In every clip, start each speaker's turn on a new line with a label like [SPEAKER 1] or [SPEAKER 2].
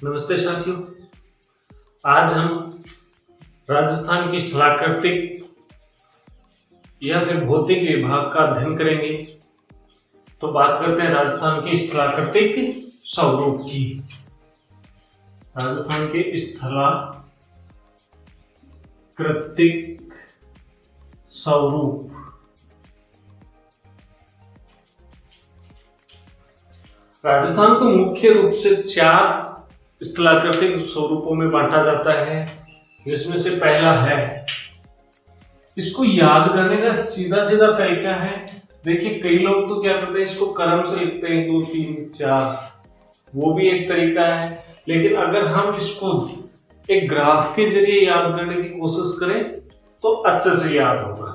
[SPEAKER 1] नमस्ते साथियों। आज हम राजस्थान की स्थलाकृतिक या फिर भौतिक विभाग का अध्ययन करेंगे। तो बात करते हैं राजस्थान की स्थलाकृतिक स्वरूप की। राजस्थान के स्थलाकृतिक स्वरूप। राजस्थान को मुख्य रूप से 4 स्थलाकृतिक स्वरूपों में बांटा जाता है, जिसमें से पहला है, इसको याद करने का सीधा सीधा तरीका है। देखिए, कई लोग तो क्या करते हैं, इसको क्रम से लिखते हैं 2 3 4, वो भी एक तरीका है। लेकिन अगर हम इसको एक ग्राफ के जरिए याद करने की कोशिश करें तो अच्छे से याद होगा।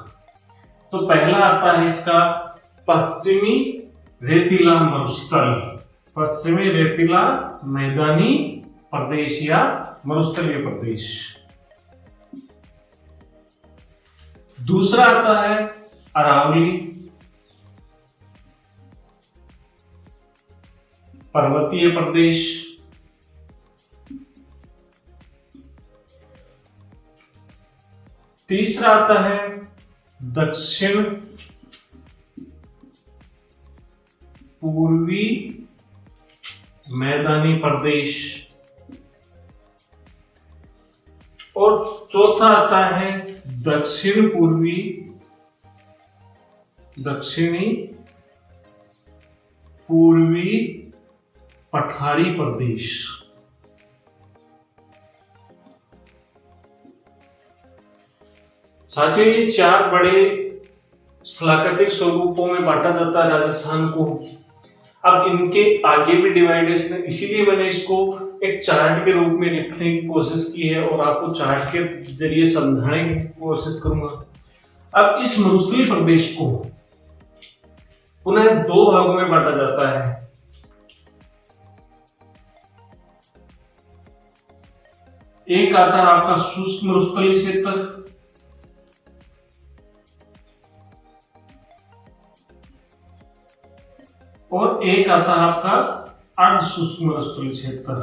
[SPEAKER 1] तो पहला आता है इसका पश्चिमी रेतीला मरुस्थल, पश्चिमी रेतीला मैदानी प्रदेश या मरुस्थलीय प्रदेश। दूसरा आता है अरावली पर्वतीय प्रदेश। तीसरा आता है दक्षिण पूर्वी मैदानी प्रदेश। और चौथा आता है दक्षिणी पूर्वी पठारी प्रदेश। साथियों, ये 4 बड़े स्थलाकृतिक स्वरूपों में बांटा जाता है राजस्थान को। अब इनके आगे भी डिवाइडेशन है, इसीलिए मैंने इसको एक चार्ट के रूप में लिखने की कोशिश की है और आपको चार्ट के जरिए समझाने की कोशिश करूंगा। अब इस मरुस्थलीय प्रदेश को पुनः 2 भागों में बांटा जाता है। एक आता है आपका शुष्क मरुस्थलीय क्षेत्र, और एक आता है आपका अर्ध शुष्क मरुस्थलीय क्षेत्र।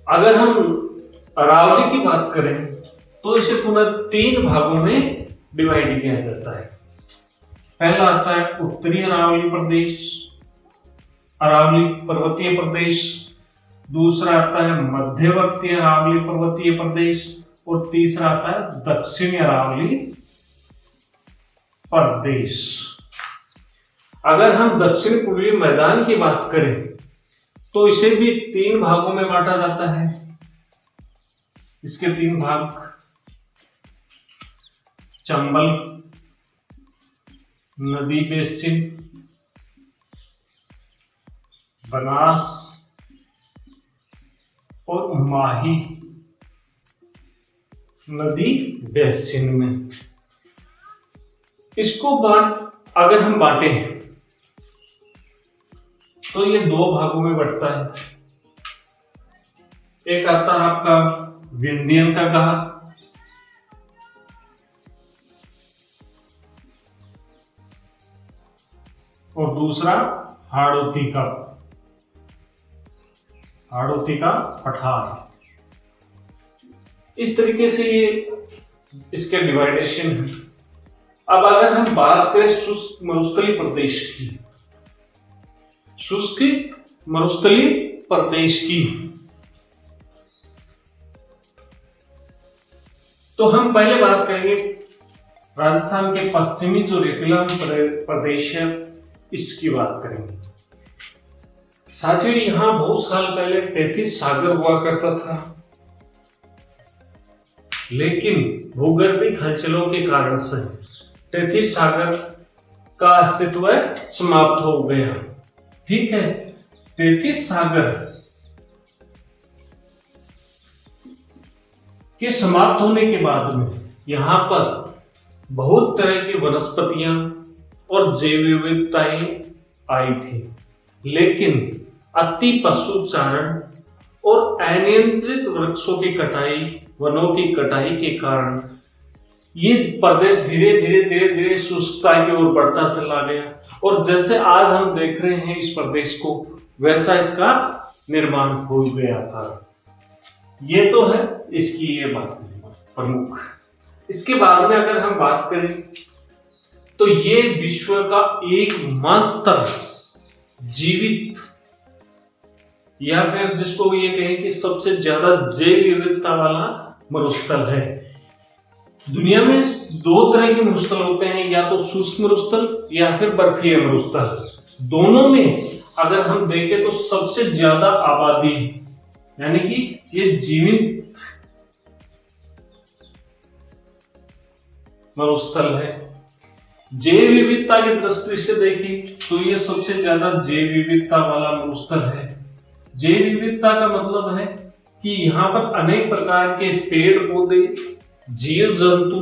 [SPEAKER 1] अगर हम अरावली की बात करें तो इसे पुनः 3 भागों में डिवाइड किया जाता है। पहला आता है उत्तरी अरावली प्रदेश, अरावली पर्वतीय प्रदेश। दूसरा आता है मध्यवर्ती अरावली पर्वतीय प्रदेश, और तीसरा आता है दक्षिणी अरावली प्रदेश। अगर हम दक्षिण पूर्वी मैदान की बात करें तो इसे भी 3 भागों में बांटा जाता है। इसके 3 भाग: चंबल नदी बेसिन, बनास और माही नदी बेसिन में। इसको अगर हम बांटे तो ये 2 भागों में बंटता है। एक आता है आपका विंध्यन का घाट, और दूसरा हाड़ौती का पठार। इस तरीके से ये इसके डिवाइडेशन है। अब अगर हम बात करें शुष्क मरुस्थलीय प्रदेश की, शुष्क मरुस्थलीय प्रदेश की, तो हम पहले बात करेंगे राजस्थान के पश्चिमी जो रेतीला प्रदेश है, इसकी बात करेंगे। साथियों, यहां बहुत साल पहले 33 सागर हुआ करता था, लेकिन भूगर्भीय हलचलों के कारण से 33 सागर का अस्तित्व समाप्त हो गया। ठीक है, 33 सागर के समाप्त होने के बाद में यहां पर बहुत तरह की वनस्पतियां और जैव विविधताएं आई थी, लेकिन अति पशुचारण और अनियंत्रित वृक्षों की कटाई, वनों की कटाई के कारण ये प्रदेश धीरे धीरे धीरे धीरे शुष्कता की ओर बढ़ता चला गया, और जैसे आज हम देख रहे हैं इस प्रदेश को, वैसा इसका निर्माण हो गया था। ये तो है इसकी ये बात प्रमुख। इसके बाद में अगर हम बात करें तो ये विश्व का एकमात्र जीवित, या फिर जिसको ये कहें कि सबसे ज्यादा जैव विविधता वाला मरुस्थल है। दुनिया में दो तरह के मरुस्थल होते हैं, या तो शुष्क मरुस्थल या फिर बर्फीले मरुस्थल। दोनों में अगर हम देखें तो सबसे ज्यादा आबादी, यानी कि ये जीवित मरुस्थल है। जैव विविधता की दृष्टि से देखें तो ये सबसे ज्यादा जैव विविधता वाला मरुस्थल है। जैव विविधता का मतलब है कि यहाँ पर अनेक प्रकार के पेड़ पौधे, जीव जंतु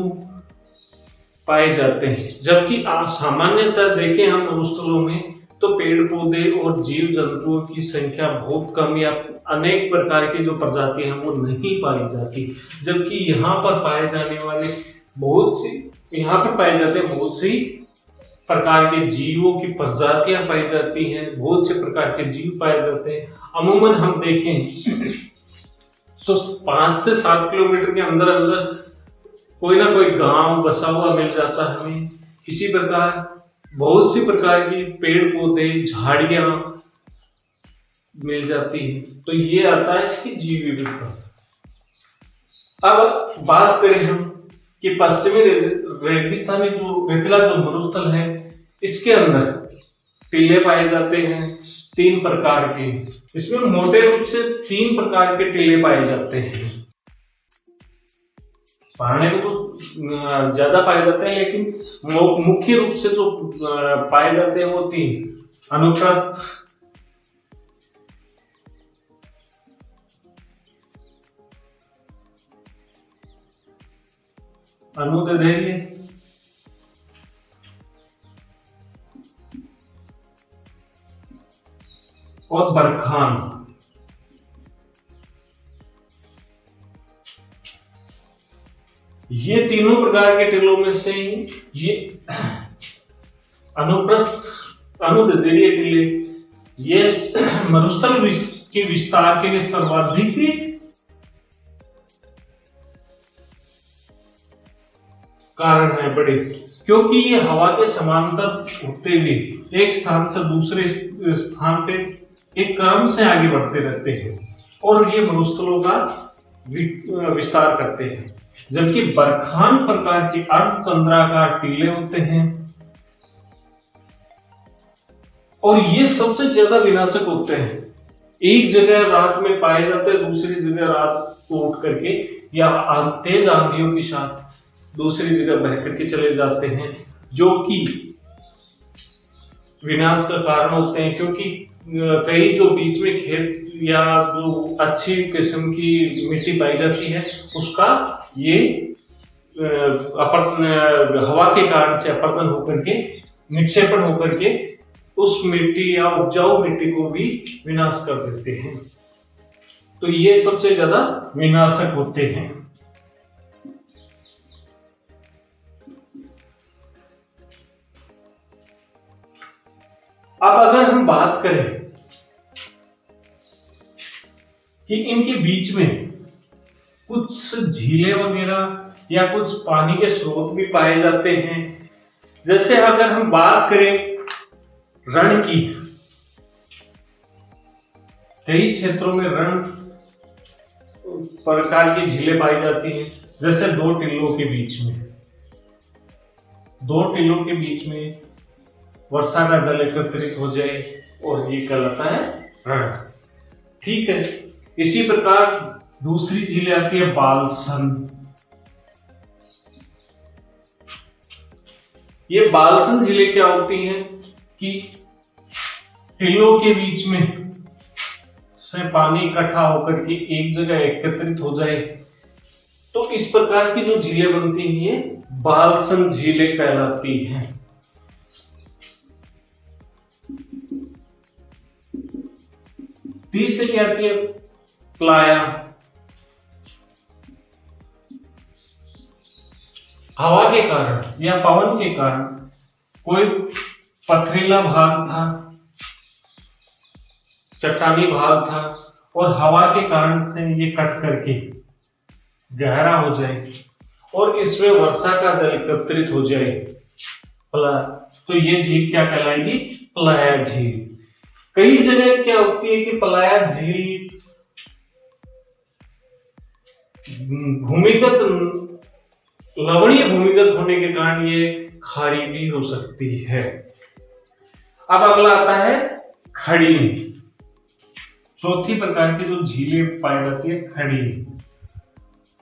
[SPEAKER 1] पाए जाते हैं, जबकि सामान्यतः देखें हम मरुस्थलों में तो पेड़ पौधे और जीव जंतुओं की संख्या बहुत कम, या अनेक प्रकार की जो प्रजाति हैं वो नहीं पाई जाती। जबकि यहाँ पर पाए जाने वाले बहुत सी प्रकार के जीवों की प्रजातियां पाई जाती हैं, बहुत से प्रकार के जीव पाए जाते हैं। अमूमन हम देखें तो 5 से 7 किलोमीटर के अंदर अंदर कोई ना कोई गांव बसा हुआ मिल जाता है हमें। इसी प्रकार बहुत सी प्रकार की पेड़ पौधे, झाड़ियां मिल जाती है। तो ये आता है इसकी जीव विविधता। अब बात करें हम कि पश्चिमी रेगिस्तानी जो रेतीला जो मरुस्थल है, इसके अंदर टीले पाए जाते हैं 3 प्रकार के। इसमें मोटे रूप से 3 प्रकार के टीले पाए जाते हैं। पहाड़े में तो ज्यादा पाए जाते हैं, लेकिन मुख्य रूप से जो पाए जाते हैं वो 3: अनुप्रस्थ, अनुदैर्घ्य और बरखान। ये तीनों प्रकार के टीलों में से ये अनुप्रस्थ, अनुदैर्घ्य टीले ये मरुस्थल के विस्तार के लिए सर्वाधिक कारण है बड़े, क्योंकि ये हवा के समांतर उठते हुए एक स्थान से दूसरे स्थान पे एक क्रम से आगे बढ़ते रहते हैं, और ये मरुस्थलों का विस्तार करते हैं। जबकि बरखान प्रकार के अर्धचंद्राकार टीले होते हैं, और ये सबसे ज्यादा विनाशक होते हैं। एक जगह रात में पाए जाते हैं, दूसरी जगह रात को उठ करके या तेज आंधियों के साथ दूसरी जगह बह करके चले जाते हैं, जो कि विनाश का कारण होते हैं। क्योंकि कई जो बीच में खेत या जो अच्छी किस्म की मिट्टी पाई जाती है, उसका ये हवा के कारण से अपरदन होकर के, निक्षेपण होकर के उस मिट्टी या उपजाऊ मिट्टी को भी विनाश कर देते हैं। तो ये सबसे ज्यादा विनाशक होते हैं। अब अगर हम बात करें कि इनके बीच में कुछ झीलें वगैरह या कुछ पानी के स्रोत भी पाए जाते हैं। जैसे अगर हम बात करें रण की, कई क्षेत्रों में रण प्रकार की झीलें पाई जाती हैं। जैसे दो टीलों के बीच में वर्षा का जल एकत्रित हो जाए और ये कहलाता है रण। ठीक है। इसी प्रकार दूसरी झीलें आती है बालसन। ये बालसन झीलें क्या होती हैं कि टीलों के बीच में से पानी इकट्ठा होकर के एक जगह एकत्रित हो जाए, तो इस प्रकार की जो झीलें बनती हैं ये बालसन झीलें कहलाती हैं। तीसरी आती है प्लाया। हवा के कारण या पवन के कारण कोई पथरीला भाग था, चट्टानी भाग था, और हवा के कारण से ये कट करके गहरा हो जाए और इसमें वर्षा का जल एकत्रित हो जाए, तो ये झील क्या कहलाएगी? पलाया झील। कई जगह क्या होती है कि पलाया झील भूमिगत, लवणीय भूमिगत होने के कारण ये खारी भी हो सकती है। अब अगला आता है खड़ी। चौथी प्रकार की जो झीलें पाई जाती है खड़ी,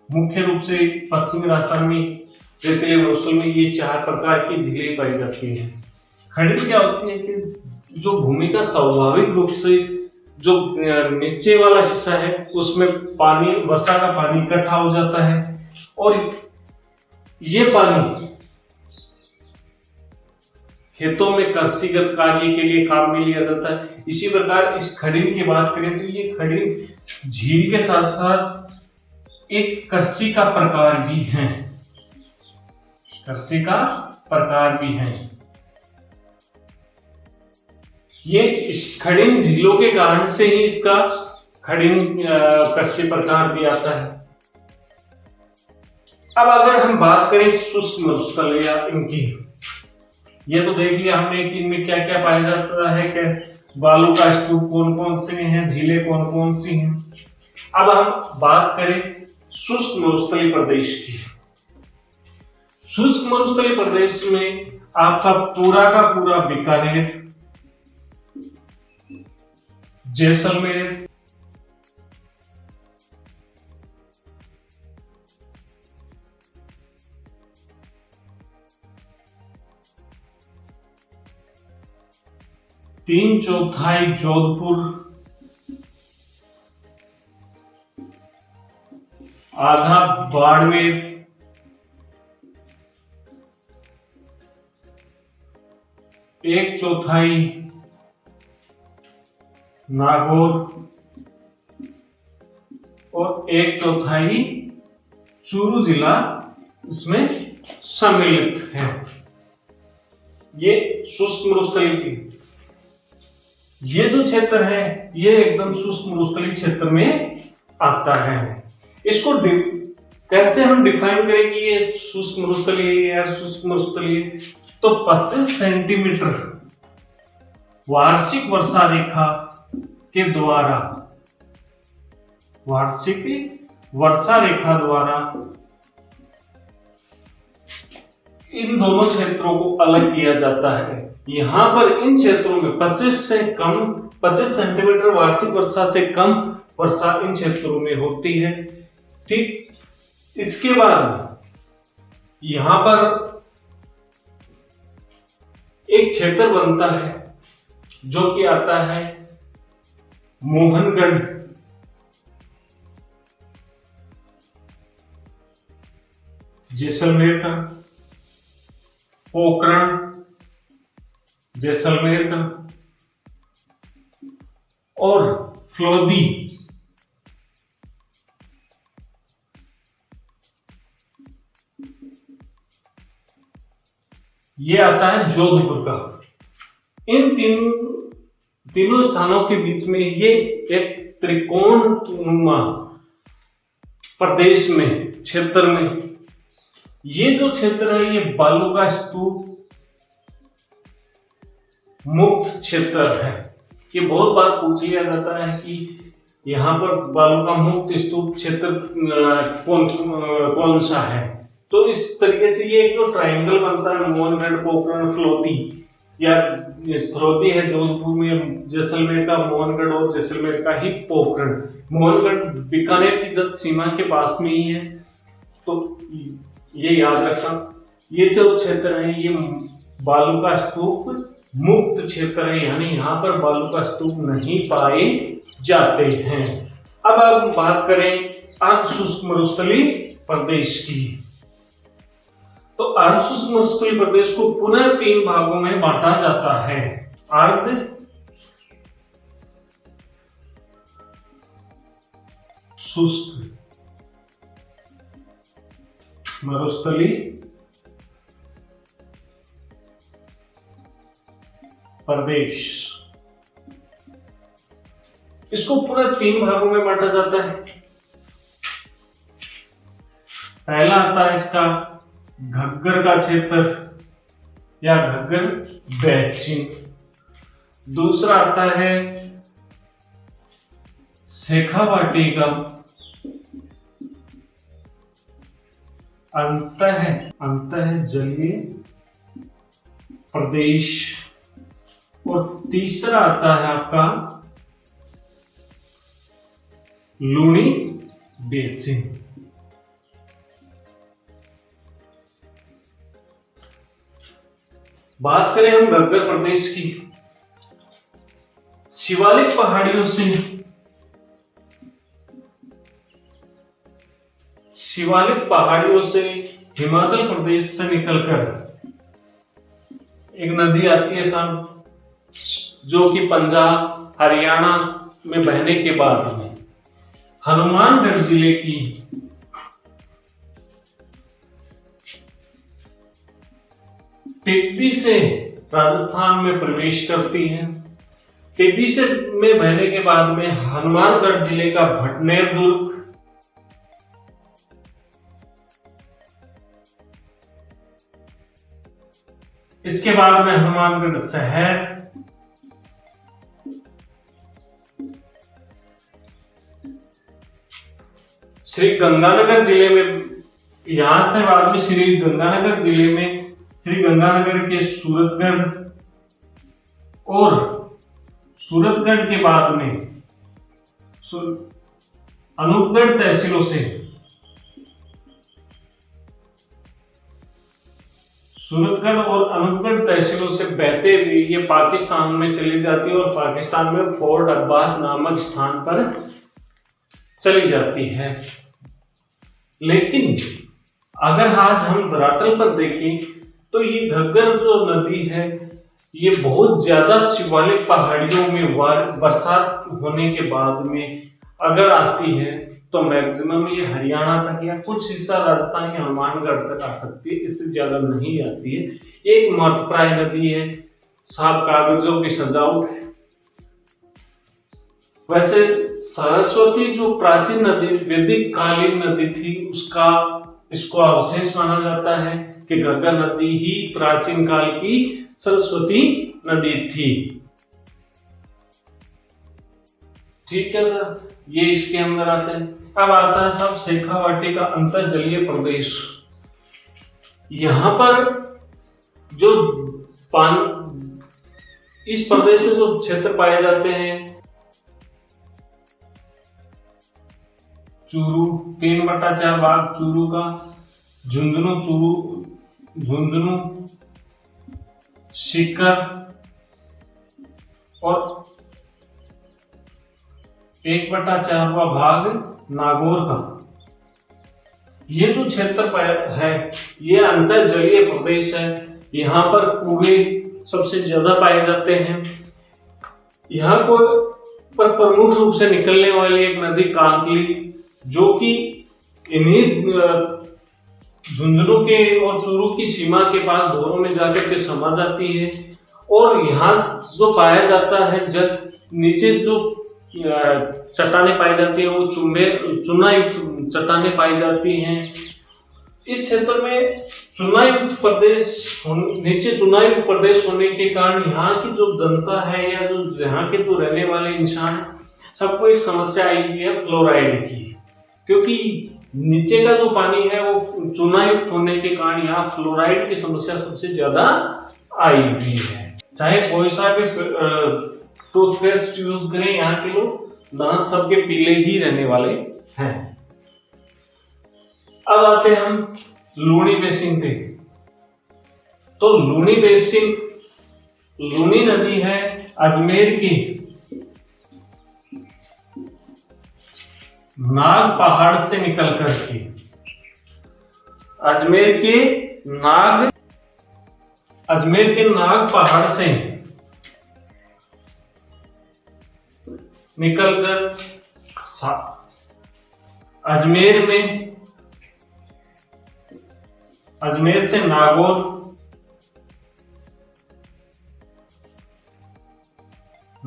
[SPEAKER 1] मुख्य रूप से पश्चिमी राजस्थान में रेतीले मरुस्थल में ये 4 प्रकार की झीलें पाई जाती हैं। खड़ी क्या होती है कि जो भूमि का स्वाभाविक रूप से जो नीचे वाला हिस्सा है उसमें पानी, वर्षा का पानी इकट्ठा हो जाता है और ये पानी खेतों में कृषिगत कार्य के लिए काम में लिया जाता है। इसी प्रकार इस खड़ीन की बात करें तो ये खड़ीन झील के साथ साथ एक कृषि का प्रकार भी है, कृषि का प्रकार भी है। ये इस खड़ीन झीलों के कारण से ही इसका खड़ीन कृषि प्रकार भी आता है। अब अगर हम बात करें शुष्क मरुस्थल या इनकी, ये तो देख लिया हमने कि इनमें क्या क्या पाया जाता है, कि बालू का स्तूप कौन कौन से हैं, झीलें कौन कौन सी हैं। अब हम बात करें शुष्क मरुस्थलीय प्रदेश की। शुष्क मरुस्थलीय प्रदेश में आपका पूरा का पूरा बीकानेर, जैसलमेर, तीन चौथाई जोधपुर, आधा बाड़मेर, एक चौथाई नागौर और एक चौथाई चूरू जिला इसमें सम्मिलित है। ये शुष्क मरुस्थलीय की, ये जो क्षेत्र है ये एकदम शुष्क मरुस्थलीय क्षेत्र में आता है। इसको कैसे हम डिफाइन करेंगे ये शुष्क मरुस्थलीय या शुष्क मरुस्थलीय? तो 25 सेंटीमीटर वार्षिक वर्षा रेखा के द्वारा, वार्षिक वर्षा रेखा द्वारा इन दोनों क्षेत्रों को अलग किया जाता है। यहां पर इन क्षेत्रों में 25 सेंटीमीटर वार्षिक वर्षा से कम वर्षा इन क्षेत्रों में होती है। ठीक, इसके बाद यहां पर एक क्षेत्र बनता है जो कि आता है मोहनगढ़, जैसलमेर का, पोखरण, जैसलमेर का, और फ्लोदी, ये आता है जोधपुर का। इन तीनों स्थानों के बीच में ये एक त्रिकोणनुमा प्रदेश में, क्षेत्र में, ये जो क्षेत्र है ये बालू का स्तूप मुक्त क्षेत्र है। ये बहुत बार पूछ लिया जाता है कि यहाँ पर बालू का मुक्त स्तूप क्षेत्र कौन सा है। तो इस तरीके से ये एक जो ट्रायंगल बनता है, मोहनगढ़, पोखरण, फ्लोदी, या फ्लोदी है जोधपुर में, जैसलमेर का मोहनगढ़ और जैसलमेर का ही पोखरण। मोहनगढ़ बीकानेर की जस्ट सीमा के पास में ही है, तो ये याद रखना। ये जो क्षेत्र है ये बालू का स्तूप मुक्त क्षेत्र है, यानी यहाँ पर बालू का स्तूप नहीं पाए जाते हैं। अब हम बात करें अर्धशुष्क मरुस्थलीय प्रदेश की। तो अर्धशुष्क मरुस्थलीय प्रदेश को पुनः 3 भागों में बांटा जाता है। अर्ध शुष्क मरुस्थलीय प्रदेश। इसको पुनः 3 भागों में बांटा जाता है। पहला आता है इसका घग्गर का क्षेत्र या घग्गर बेसिन। दूसरा आता है शेखावाटी का अंतः जलीय प्रदेश। और तीसरा आता है आपका लूणी बेसिन। बात करें हम घग्गर प्रदेश की, शिवालिक पहाड़ियों से हिमाचल प्रदेश से निकलकर एक नदी आती है साहब, जो कि पंजाब हरियाणा में बहने के बाद में हनुमानगढ़ जिले की टिब्बी से राजस्थान में प्रवेश करती है। टिब्बी से में बहने के बाद में हनुमानगढ़ जिले का भटनेर दुर्ग, इसके बाद में हनुमानगढ़ शहर, श्री गंगानगर जिले में, यहां से बाद में श्री गंगानगर जिले में श्री गंगानगर के सूरतगढ़, और सूरतगढ़ के बाद में अनूपगढ़ तहसीलों से सूरतगढ़ और अनूपगढ़ तहसीलों से बहते हुए ये पाकिस्तान में चली जाती है और पाकिस्तान में फोर्ट अब्बास नामक स्थान पर चली जाती है। लेकिन अगर आज हम धरातल पर देखें तो ये घग्गर जो नदी है ये बहुत ज्यादा शिवालिक पहाड़ियों में बरसात होने के बाद में अगर आती है तो मैक्सिमम ये हरियाणा तक या कुछ हिस्सा राजस्थान के हनुमानगढ़ तक आ सकती है, इससे ज्यादा नहीं आती है। एक महत्वपूर्ण नदी है साहब, कागजों की सजावट है। वैसे सरस्वती जो प्राचीन नदी वैदिक कालीन नदी थी इसको अवशेष माना जाता है कि घग्गर नदी ही प्राचीन काल की सरस्वती नदी थी। ठीक है सर, ये इसके अंदर आते हैं। अब आता है साहब शेखावाटी का अंतर्जलीय प्रदेश। यहां पर जो इस प्रदेश में जो क्षेत्र पाए जाते हैं, चूरू 3/4 भाग चूरू का, झुंझुनू सीकर और 1/4 भाग नागौर का। ये जो क्षेत्र है ये अंतर्जलीय प्रदेश है। यहाँ पर कुएं सबसे ज्यादा पाए जाते हैं। यहाँ पर प्रमुख रूप से निकलने वाली एक नदी कांतली, जो कि इन्हीं झुंझुनू के और चूरू की सीमा के पास धोरों में जाकर के समा जाती है। और यहाँ जो पाया जाता है नीचे जो चट्टानें पाई जाती है वो चूनायुक्त चट्टानें पाई जाती हैं। इस क्षेत्र में चूनायुक्त प्रदेश होने के कारण यहाँ की जो जनता है या जो यहाँ के जो रहने वाले इंसान है, सबको एक समस्या आई हुई है फ्लोराइड की, क्योंकि नीचे का जो पानी है वो चूनायुक्त होने के कारण यहाँ फ्लोराइड की समस्या सबसे ज्यादा आई हुई है। चाहे कोई सा भी टूथपेस्ट यूज करें, यहाँ के लोग दांत सबके पीले ही रहने वाले हैं। अब आते हैं हम लूणी बेसिन पे। तो लूणी बेसिन, लूणी नदी है अजमेर की नाग पहाड़ से निकल करके, अजमेर के नाग पहाड़ से निकलकर अजमेर से नागौर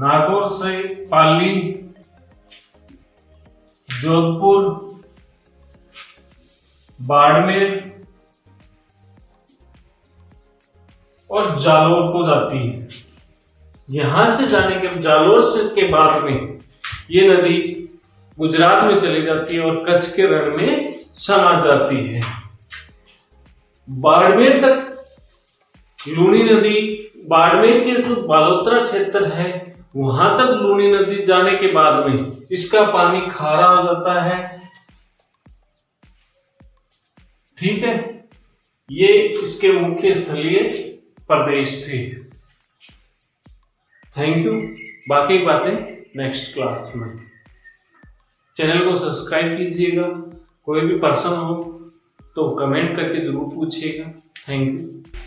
[SPEAKER 1] नागौर से पाली, जोधपुर, बाड़मेर और जालोर को जाती है। यहां से जाने के जालोर से के बाद में ये नदी गुजरात में चली जाती है और कच्छ के रण में समा जाती है। बाड़मेर तक लूनी नदी, बाड़मेर के जो बालोतरा क्षेत्र है वहां तक लूनी नदी जाने के बाद में इसका पानी खारा हो जाता है। ठीक है, ये इसके मुख्य स्थलीय प्रदेश थे। Thank you. बाकी बातें नेक्स्ट क्लास में। चैनल को सब्सक्राइब कीजिएगा। कोई भी पर्सन हो तो कमेंट करके जरूर पूछिएगा। Thank you.